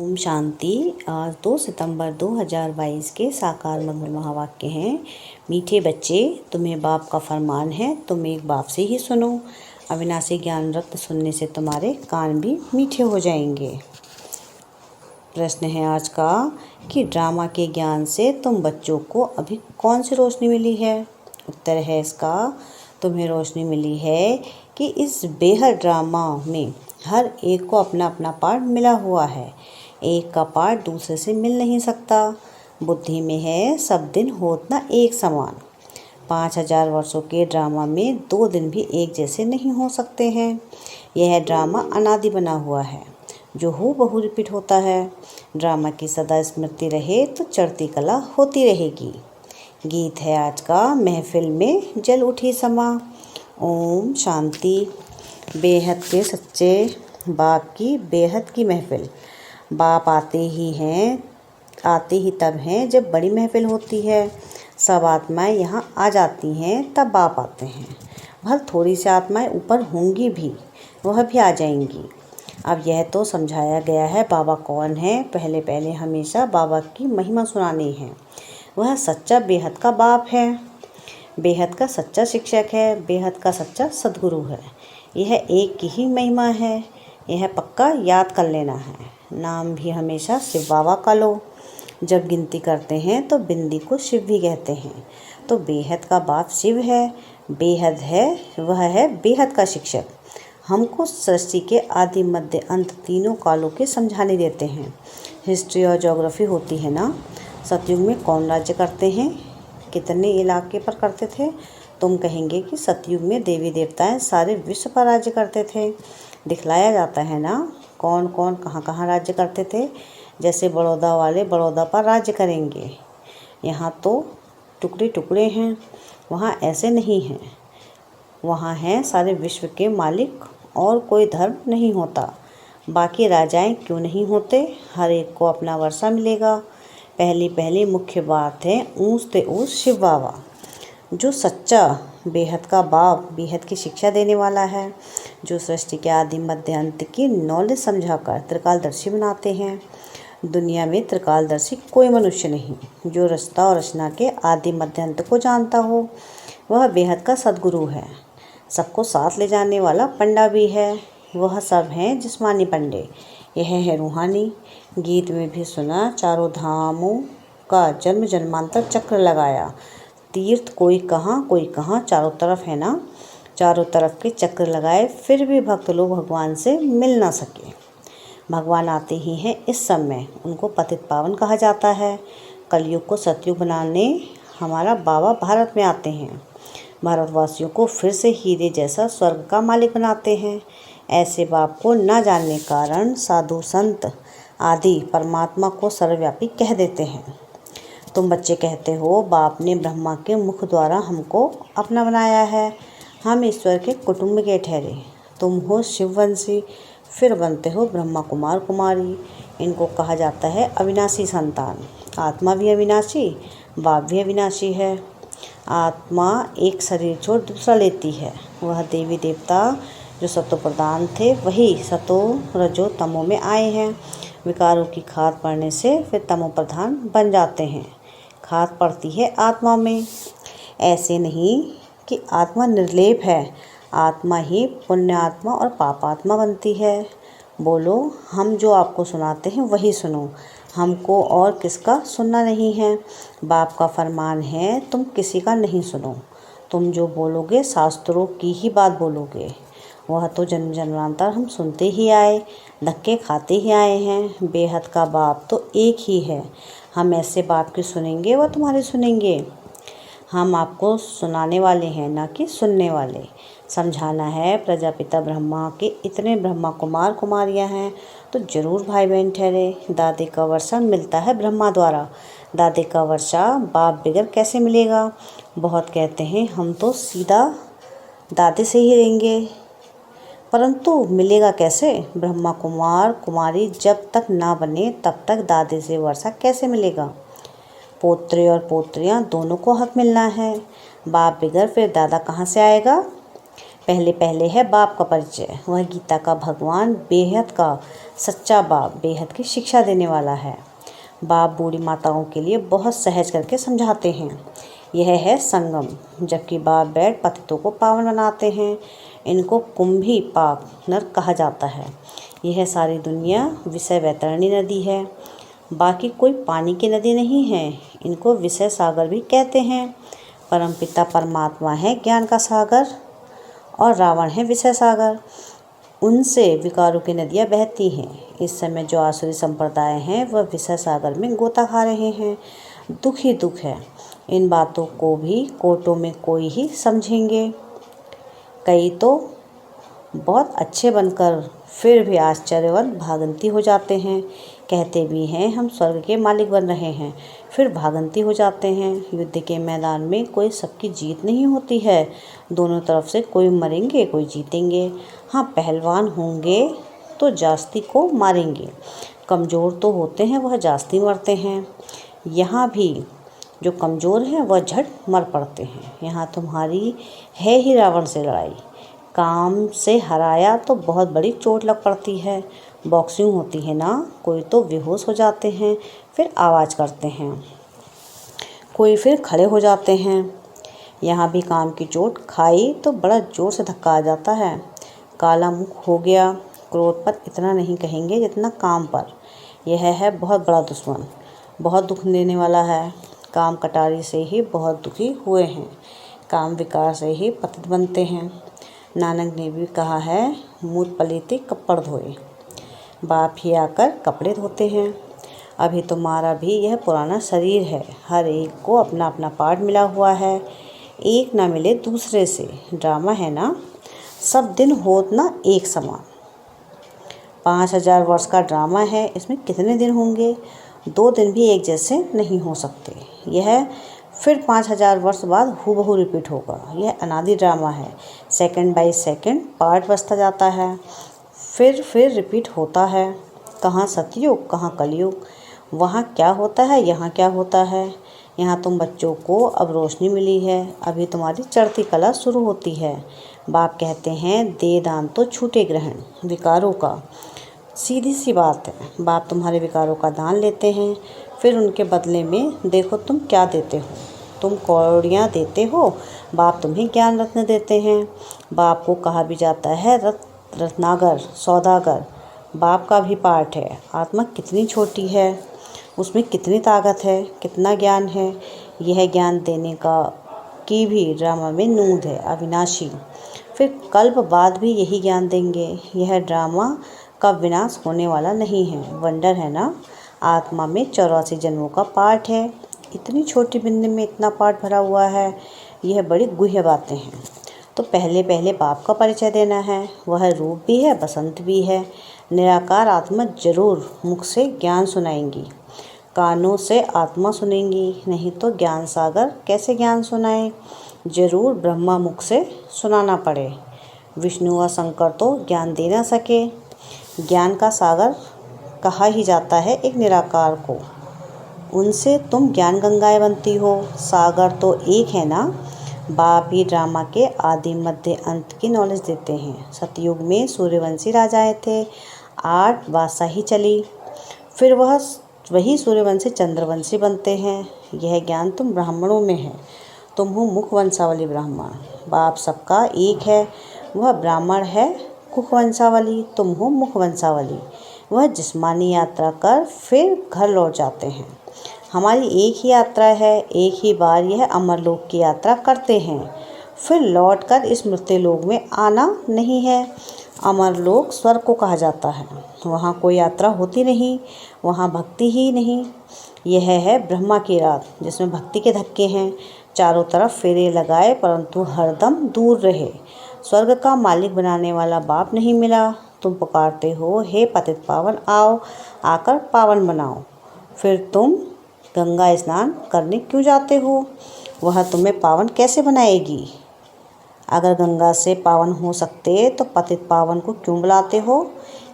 ओम शांति। आज 2 सितंबर 2022 के साकार मंगल महावाक्य हैं। मीठे बच्चे, तुम्हें बाप का फरमान है, तुम एक बाप से ही सुनो। अविनाशी ज्ञान रत्न सुनने से तुम्हारे कान भी मीठे हो जाएंगे। प्रश्न है आज का कि ड्रामा के ज्ञान से तुम बच्चों को अभी कौन सी रोशनी मिली है। उत्तर है इसका, तुम्हें रोशनी मिली है कि इस बेहद ड्रामा में हर एक को अपना अपना पार्ट मिला हुआ है। एक का पार्ट दूसरे से मिल नहीं सकता। बुद्धि में है सब दिन होत ना एक समान। 5000 वर्षों के ड्रामा में 2 दिन भी एक जैसे नहीं हो सकते हैं। यह ड्रामा अनादि बना हुआ है जो हूबहू रिपीट होता है। ड्रामा की सदा स्मृति रहे तो चढ़ती कला होती रहेगी। गीत है आज का, महफिल में जल उठी समा। ओम शांति। बेहद के सच्चे बाप की बेहद की महफिल। बाप आते ही तब हैं जब बड़ी महफिल होती है। सब आत्माएं यहाँ आ जाती हैं तब बाप आते हैं। भले थोड़ी सी आत्माएं ऊपर होंगी भी, वह भी आ जाएंगी। अब यह तो समझाया गया है बाबा कौन है। पहले पहले हमेशा बाबा की महिमा सुनानी है। वह सच्चा बेहद का बाप है, बेहद का सच्चा शिक्षक है, बेहद का सच्चा सद्गुरु है। यह एक की ही महिमा है, यह पक्का याद कर लेना है। नाम भी हमेशा शिव बाबा का लो। जब गिनती करते हैं तो बिंदी को शिव भी कहते हैं। तो बेहद का बाप शिव है, बेहद है, वह है बेहद का शिक्षक। हमको सृष्टि के आदि मध्य अंत तीनों कालों के समझाने देते हैं। हिस्ट्री और ज्योग्राफी होती है ना। सतयुग में कौन राज्य करते हैं, कितने इलाके पर करते थे। तुम कहेंगे कि सतयुग में देवी देवताएं सारे विश्व पर राज्य करते थे। दिखलाया जाता है ना कौन कौन कहाँ कहाँ राज्य करते थे। जैसे बड़ौदा वाले बड़ौदा पर राज्य करेंगे। यहाँ तो टुकड़े टुकड़े हैं, वहाँ ऐसे नहीं हैं। वहाँ हैं सारे विश्व के मालिक और कोई धर्म नहीं होता। बाकी राजाएं क्यों नहीं होते, हर एक को अपना वर्षा मिलेगा। पहली मुख्य बात है ऊँच ते ऊँच शिव बाबा, जो सच्चा बेहद का बाप बेहद की शिक्षा देने वाला है, जो सृष्टि के आदि मध्य अंत की नॉलेज समझाकर त्रिकालदर्शी बनाते हैं। दुनिया में त्रिकालदर्शी कोई मनुष्य नहीं। जो रचता और रचना के आदि मध्य अंत को जानता हो वह बेहद का सद्गुरु है। सबको साथ ले जाने वाला पंडा भी है। वह सब हैं जिस्मानी पंडे, यह है रूहानी। गीत में भी सुना, चारों धामों का जन्म जन्मांतर चक्र लगाया। तीर्थ कोई कहाँ चारों तरफ है ना। चारों तरफ के चक्र लगाए फिर भी भक्त लोग भगवान से मिल ना सके। भगवान आते ही हैं इस समय, उनको पतित पावन कहा जाता है। कलयुग को सतयुग बनाने हमारा बाबा भारत में आते हैं। भारतवासियों को फिर से हीरे जैसा स्वर्ग का मालिक बनाते हैं। ऐसे बाप को न जानने कारण साधु संत आदि परमात्मा को सर्वव्यापी कह देते हैं। तुम बच्चे कहते हो बाप ने ब्रह्मा के मुख द्वारा हमको अपना बनाया है, हम ईश्वर के कुटुंब के ठहरे। तुम हो शिववंशी, फिर बनते हो ब्रह्मा कुमार कुमारी। इनको कहा जाता है अविनाशी संतान। आत्मा भी अविनाशी, बाप भी अविनाशी है। आत्मा एक शरीर छोड़ दूसरा लेती है। वह देवी देवता जो सतो प्रधान थे वही सतो रजो तमो में आए हैं। विकारों की खाद पड़ने से फिर तमो प्रधान बन जाते हैं। खाद पड़ती है आत्मा में। ऐसे नहीं कि आत्मा निर्लेप है, आत्मा ही पुण्य आत्मा और पाप आत्मा बनती है। बोलो, हम जो आपको सुनाते हैं वही सुनो, हमको और किसका सुनना नहीं है। बाप का फरमान है तुम किसी का नहीं सुनो। तुम जो बोलोगे शास्त्रों की ही बात बोलोगे। वह तो जन्म जन्मांतर हम सुनते ही आए, धक्के खाते ही आए हैं। बेहद का बाप तो एक ही है। हम ऐसे बाप की सुनेंगे वह तुम्हारी सुनेंगे। हम आपको सुनाने वाले हैं ना कि सुनने वाले। समझाना है प्रजापिता ब्रह्मा के इतने ब्रह्मा कुमार कुमारियां हैं तो जरूर भाई बहन ठहरे। दादे का वर्षा मिलता है ब्रह्मा द्वारा। दादे का वर्षा बाप बगैर कैसे मिलेगा। बहुत कहते हैं हम तो सीधा दादे से ही रहेंगे, परंतु मिलेगा कैसे। ब्रह्मा कुमार कुमारी जब तक ना बने तब तक दादे से वर्षा कैसे मिलेगा। पोत्रे और पोत्रियां दोनों को हक मिलना है। बाप बगैर फिर दादा कहाँ से आएगा। पहले पहले है बाप का परिचय। वह गीता का भगवान, बेहद का सच्चा बाप, बेहद की शिक्षा देने वाला है। बाप बूढ़ी माताओं के लिए बहुत सहज करके समझाते हैं। यह है संगम, जबकि बाप बैठ पतितों को पावन बनाते हैं। इनको कुंभी पाक नर कहा जाता है। यह सारी दुनिया विषय वैतरणी नदी है, बाकी कोई पानी की नदी नहीं है। इनको विषय सागर भी कहते हैं। परमपिता परमात्मा है ज्ञान का सागर और रावण है विषय सागर। उनसे विकारों की नदियाँ बहती हैं। इस समय जो आसुरी संप्रदाय हैं वह विषय सागर में गोता खा रहे हैं। दुख ही दुख है। इन बातों को भी कोर्टों में कोई ही समझेंगे। कई तो बहुत अच्छे बनकर फिर भी आश्चर्यवत भागंती हो जाते हैं। कहते भी हैं हम स्वर्ग के मालिक बन रहे हैं, फिर भागंती हो जाते हैं। युद्ध के मैदान में कोई सबकी जीत नहीं होती है। दोनों तरफ से कोई मरेंगे, कोई जीतेंगे। हाँ, पहलवान होंगे तो जास्ती को मारेंगे। कमज़ोर तो होते हैं, वह जास्ती मरते हैं। यहाँ भी जो कमज़ोर हैं वह झट मर पड़ते हैं। यहाँ तुम्हारी है ही रावण से लड़ाई। काम से हराया तो बहुत बड़ी चोट लग पड़ती है। बॉक्सिंग होती है ना, कोई तो बेहोश हो जाते हैं, फिर आवाज़ करते हैं, कोई फिर खड़े हो जाते हैं। यहाँ भी काम की चोट खाई तो बड़ा ज़ोर से धक्का आ जाता है। काला मुख हो गया। क्रोध पर इतना नहीं कहेंगे जितना काम पर। यह है बहुत बड़ा दुश्मन, बहुत दुख देने वाला है। काम कटारी से ही बहुत दुखी हुए हैं। काम विकार से ही पतित बनते हैं। नानक ने भी कहा है, मूत पलीते कपड़ धोए। बाप ही आकर कपड़े धोते हैं। अभी तुम्हारा भी यह पुराना शरीर है। हर एक को अपना अपना पार्ट मिला हुआ है। एक ना मिले दूसरे से। ड्रामा है ना, सब दिन होत ना एक समान। 5000 वर्ष का ड्रामा है। इसमें कितने दिन होंगे? 2 दिन भी एक जैसे नहीं हो सकते। यह फिर 5000 वर्ष बाद हूबहू रिपीट होगा। यह अनादि ड्रामा है। सेकंड बाय सेकंड पार्ट बचता जाता है, फिर रिपीट होता है। कहाँ सतयुग, कहाँ कलयुग। वहाँ क्या होता है, यहाँ क्या होता है। यहाँ तुम बच्चों को अब रोशनी मिली है। अभी तुम्हारी चढ़ती कला शुरू होती है। बाप कहते हैं दे दान तो छूटे ग्रहण विकारों का। सीधी सी बात है। बाप तुम्हारे विकारों का दान लेते हैं, फिर उनके बदले में देखो तुम क्या देते हो। तुम कौड़ियाँ देते हो, बाप तुम्हें ज्ञान रत्न देते हैं। बाप को कहा भी जाता है रत्नागर, सौदागर। बाप का भी पार्ट है। आत्मा कितनी छोटी है, उसमें कितनी ताकत है, कितना ज्ञान है। यह ज्ञान देने की भी ड्रामा में नूंद है, अविनाशी। फिर कल्प बाद भी यही ज्ञान देंगे। यह ड्रामा का विनाश होने वाला नहीं है। वंडर है ना, आत्मा में 84 जन्मों का पार्ट है। इतनी छोटी बिंदी में इतना पार्ट भरा हुआ है। यह बड़ी गुह्य बातें हैं। तो पहले पहले बाप का परिचय देना है। वह रूप भी है, बसंत भी है। निराकार आत्मा जरूर मुख से ज्ञान सुनाएंगी, कानों से आत्मा सुनेंगी, नहीं तो ज्ञान सागर कैसे ज्ञान सुनाए। जरूर ब्रह्मा मुख से सुनाना पड़े। विष्णु व शंकर तो ज्ञान दे ना सके। ज्ञान का सागर कहा ही जाता है एक निराकार को। उनसे तुम ज्ञान गंगाएं बनती हो। सागर तो एक है ना। बाप ही ड्रामा के आदि मध्य अंत की नॉलेज देते हैं। सतयुग में सूर्यवंशी राजाएं थे। 8 बादशाही चली, फिर वही सूर्यवंशी चंद्रवंशी बनते हैं। यह ज्ञान तुम ब्राह्मणों में है। तुम हो मुख वंशावली ब्राह्मण। बाप सबका एक है। वह ब्राह्मण है कुख वंशावली, तुम हो मुख वंशावली। वह जिस्मानी यात्रा कर फिर घर लौट जाते हैं। हमारी एक ही यात्रा है। एक ही बार यह अमरलोक की यात्रा करते हैं, फिर लौटकर इस मृत्युलोक में आना नहीं है। अमरलोक स्वर्ग को कहा जाता है। वहाँ कोई यात्रा होती नहीं, वहाँ भक्ति ही नहीं। यह है ब्रह्मा की रात, जिसमें भक्ति के धक्के हैं। चारों तरफ फेरे लगाए परंतु हरदम दूर रहे। स्वर्ग का मालिक बनाने वाला बाप नहीं मिला। तुम पुकारते हो हे पतित पावन आओ, आकर पावन बनाओ। फिर तुम गंगा स्नान करने क्यों जाते हो? वह तुम्हें पावन कैसे बनाएगी? अगर गंगा से पावन हो सकते तो पतित पावन को क्यों बुलाते हो?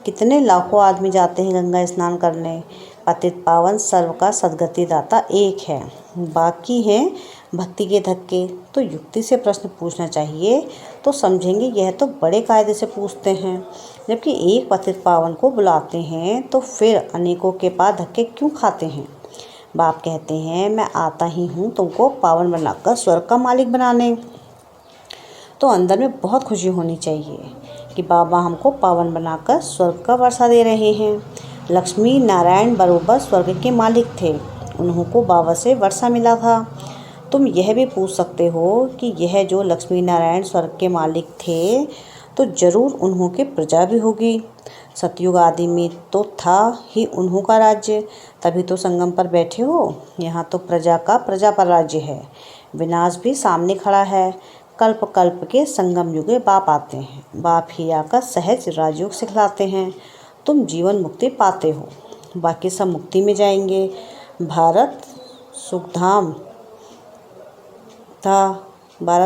कितने लाखों आदमी जाते हैं गंगा स्नान करने। पतित पावन सर्व का सद्गति दाता एक है। बाकी हैं भक्ति के धक्के। तो युक्ति से प्रश्न पूछना चाहिए तो समझेंगे यह तो बड़े कायदे से पूछते हैं। जबकि एक पतित पावन को बुलाते हैं तो फिर अनेकों के पास धक्के क्यों खाते हैं। बाप कहते हैं मैं आता ही हूँ तुमको पावन बनाकर स्वर्ग का मालिक बनाने। तो अंदर में बहुत खुशी होनी चाहिए कि बाबा हमको पावन बनाकर स्वर्ग का वर्षा दे रहे हैं। लक्ष्मी नारायण बरोबर स्वर्ग के मालिक थे, उन्हों को बाबा से वर्षा मिला था। तुम यह भी पूछ सकते हो कि यह जो लक्ष्मी नारायण स्वर्ग के मालिक थे तो जरूर उन्हों की प्रजा भी होगी। सतयुग आदि में तो था ही उन्हों का राज्य, तभी तो संगम पर बैठे हो। यहाँ तो प्रजा का प्रजा पर राज्य है, विनाश भी सामने खड़ा है। कल्प कल्प के संगम युगे बाप आते हैं, बाप ही आकर सहज राजयोग सिखलाते हैं। तुम जीवन मुक्ति पाते हो, बाकी सब मुक्ति में जाएंगे। भारत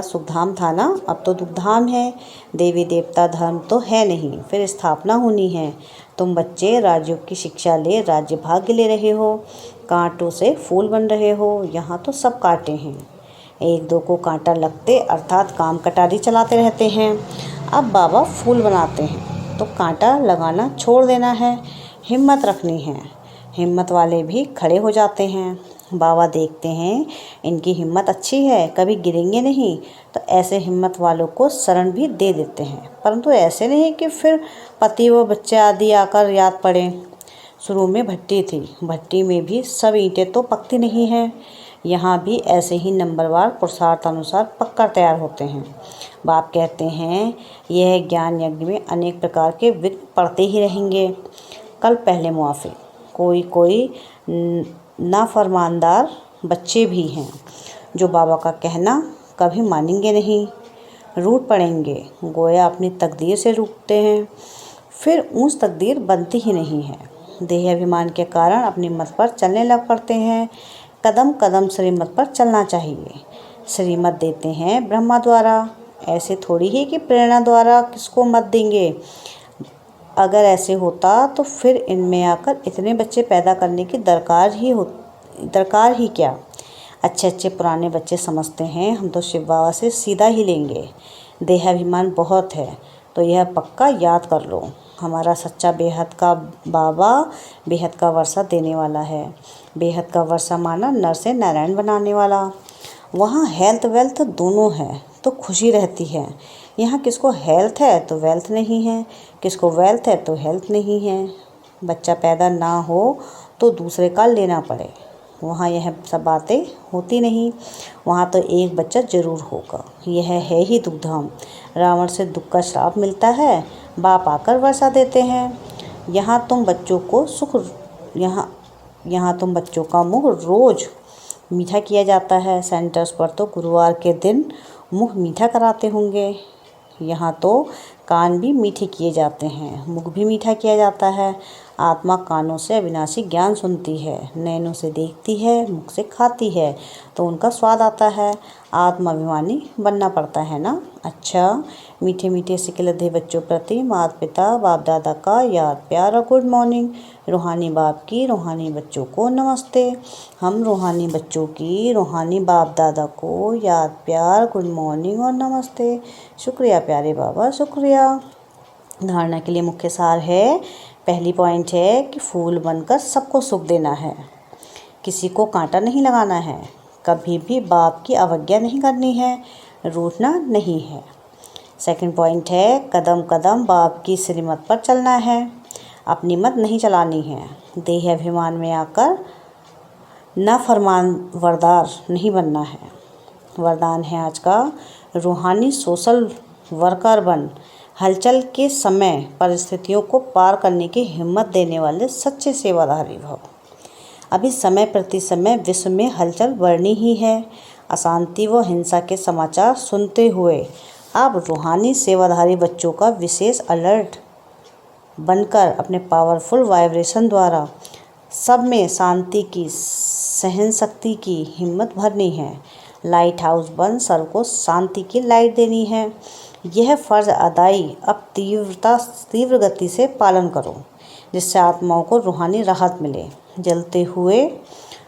सुखधाम था ना, अब तो दुखधाम है। देवी देवता धर्म तो है नहीं, फिर स्थापना होनी है। तुम बच्चे राजयोग की शिक्षा ले राज्य भाग्य ले रहे हो, कांटों से फूल बन रहे हो। यहाँ तो सब कांटे हैं, एक दो को कांटा लगते अर्थात काम कटारी चलाते रहते हैं। अब बाबा फूल बनाते हैं तो कांटा लगाना छोड़ देना है, हिम्मत रखनी है। हिम्मत वाले भी खड़े हो जाते हैं। बाबा देखते हैं इनकी हिम्मत अच्छी है, कभी गिरेंगे नहीं, तो ऐसे हिम्मत वालों को शरण भी दे देते हैं। परंतु ऐसे नहीं कि फिर पति व बच्चे आदि आकर याद पड़ें। शुरू में भट्टी थी, भट्टी में भी सब ईंटें तो पकती नहीं हैं। यहाँ भी ऐसे ही नंबरवार पुरुषार्थ अनुसार पककर तैयार होते हैं। बाप कहते हैं यह ज्ञान यज्ञ में अनेक प्रकार के विघ्न पड़ते ही रहेंगे। कल पहले मुआफ़ी कोई नाफरमानदार बच्चे भी हैं जो बाबा का कहना कभी मानेंगे नहीं, रूठ पड़ेंगे, गोया अपनी तकदीर से रूठते हैं। फिर ऊंच तकदीर बनती ही नहीं है, देह अभिमान के कारण अपनी मत पर चलने लग पड़ते हैं। कदम कदम श्रीमत पर चलना चाहिए। श्रीमत देते हैं ब्रह्मा द्वारा, ऐसे थोड़ी ही कि प्रेरणा द्वारा किसको मत देंगे। अगर ऐसे होता तो फिर इनमें आकर इतने बच्चे पैदा करने की दरकार ही क्या। अच्छे पुराने बच्चे समझते हैं हम तो शिव बाबा से सीधा ही लेंगे। देहाभिमान बहुत है तो यह पक्का याद कर लो, हमारा सच्चा बेहद का बाबा बेहद का वर्षा देने वाला है। बेहद का वर्षा माना नर से नारायण बनाने वाला। वहाँ हेल्थ वेल्थ दोनों है तो खुशी रहती है। यहाँ किसको हेल्थ है तो वेल्थ नहीं है, किसको वेल्थ है तो हेल्थ नहीं है। बच्चा पैदा ना हो तो दूसरे का लेना पड़े, वहाँ यह सब बातें होती नहीं। वहाँ तो एक बच्चा जरूर होगा। यह है ही दुखधाम। रावण से दुख का श्राप मिलता है, बाप आकर वर्षा देते हैं। यहाँ तुम बच्चों का मुँह रोज़ मीठा किया जाता है। सेंटर्स पर तो गुरुवार के दिन मुँह मीठा कराते होंगे। यहाँ तो कान भी मीठे किए जाते हैं, मुख भी मीठा किया जाता है। आत्मा कानों से अविनाशी ज्ञान सुनती है, नैनों से देखती है, मुख से खाती है तो उनका स्वाद आता है। आत्माभिमानी बनना पड़ता है ना। अच्छा, मीठे मीठे सिकलधे बच्चों प्रति माता पिता बाप दादा का याद प्यार और गुड मॉर्निंग। रूहानी बाप की रूहानी बच्चों को नमस्ते। हम रूहानी बच्चों की रूहानी बाप दादा को याद प्यार गुड मॉर्निंग और नमस्ते। शुक्रिया प्यारे बाबा, शुक्रिया। धारणा के लिए मुख्य सार है, पहली पॉइंट है कि फूल बनकर सबको सुख देना है, किसी को कांटा नहीं लगाना है, कभी भी बाप की अवज्ञा नहीं करनी है, रूठना नहीं है। सेकंड पॉइंट है, कदम कदम बाप की श्रीमत पर चलना है, अपनी मत नहीं चलानी है। देह अभिमान में आकर न फरमान वरदार नहीं बनना है। वरदान है आज का, रूहानी सोशल वर्कर बन, हलचल के समय परिस्थितियों को पार करने की हिम्मत देने वाले सच्चे सेवाधारी भव। अभी समय प्रति समय विश्व में हलचल बढ़नी ही है। अशांति व हिंसा के समाचार सुनते हुए आप रूहानी सेवाधारी बच्चों का विशेष अलर्ट बनकर अपने पावरफुल वाइब्रेशन द्वारा सब में शांति की, सहन शक्ति की हिम्मत भरनी है। लाइट हाउस बन सबको शांति की लाइट देनी है। यह फ़र्ज़ अदाई अब तीव्र गति से पालन करो, जिससे आत्माओं को रूहानी राहत मिले। जलते हुए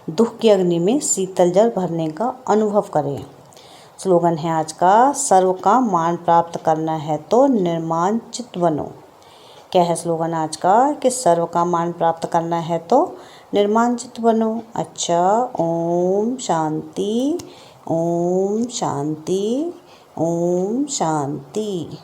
दुख की अग्नि में शीतल जल भरने का अनुभव करें। स्लोगन है आज का, सर्व का मान प्राप्त करना है तो निर्माण चित्त बनो। क्या है स्लोगन आज का कि सर्व का मान प्राप्त करना है तो निर्माण चित्त बनो। अच्छा, ओम शांति, ओम शांति, ओम शांति।